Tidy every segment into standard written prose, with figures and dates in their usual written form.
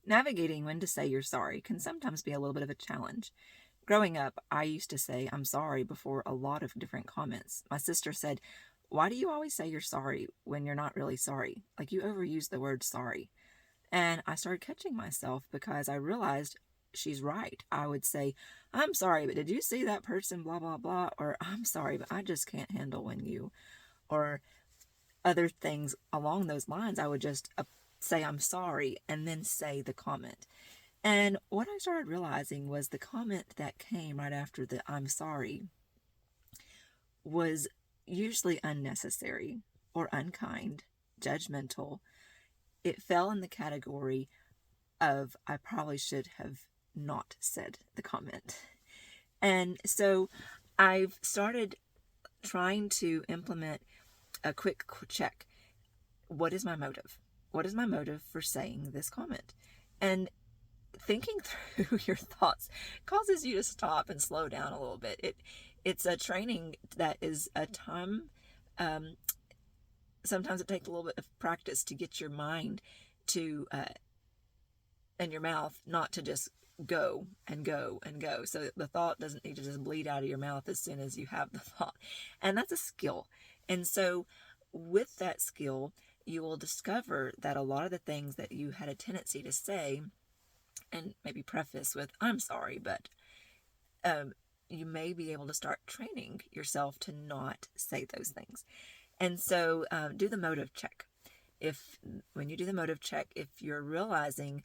Navigating when to say you're sorry can sometimes be a little bit of a challenge. Growing up, I used to say I'm sorry before a lot of different comments. My sister said, "Why do you always say you're sorry when you're not really sorry? Like you overuse the word sorry." And I started catching myself because I realized she's right. I would say, "I'm sorry, but did you see that person, blah, blah, blah?" Or "I'm sorry, but I just can't handle when you," or other things along those lines. I would just say I'm sorry and then say the comment. And what I started realizing was the comment that came right after the "I'm sorry" was usually unnecessary or unkind, judgmental. It fell in the category of I probably should have not said the comment. And so I've started trying to implement a quick check. What is my motive? What is my motive for saying this comment? And thinking through your thoughts causes you to stop and slow down a little bit. It's a training that is a time. Um, Sometimes it takes a little bit of practice to get your mind to and your mouth not to just go and go and go. So the thought doesn't need to just bleed out of your mouth as soon as you have the thought. And that's a skill. And so with that skill, you will discover that a lot of the things that you had a tendency to say and maybe preface with "I'm sorry," but um, you may be able to start training yourself to not say those things. And so do the motive check. If when you do the motive check, if you're realizing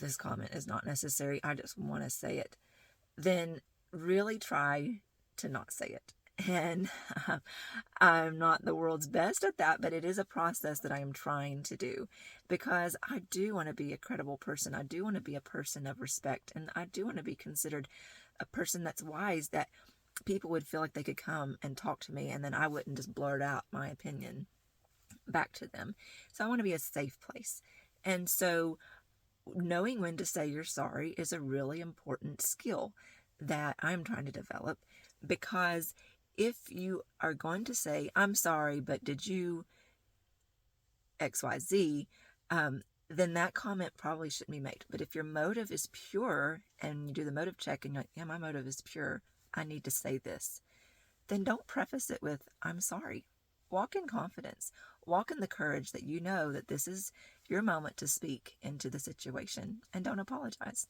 this comment is not necessary, I just want to say it, then really try to not say it. And I'm not the world's best at that, but it is a process that I am trying to do because I do want to be a credible person. I do want to be a person of respect, and I do want to be considered a person that's wise, that people would feel like they could come and talk to me and then I wouldn't just blurt out my opinion back to them. So I want to be a safe place. And so knowing when to say you're sorry is a really important skill that I'm trying to develop, because if you are going to say, "I'm sorry, but did you XYZ," then that comment probably shouldn't be made. But if your motive is pure and you do the motive check and you're like, "Yeah, my motive is pure, I need to say this," then don't preface it with "I'm sorry." Walk in confidence. Walk in the courage that you know that this is your moment to speak into the situation, and don't apologize.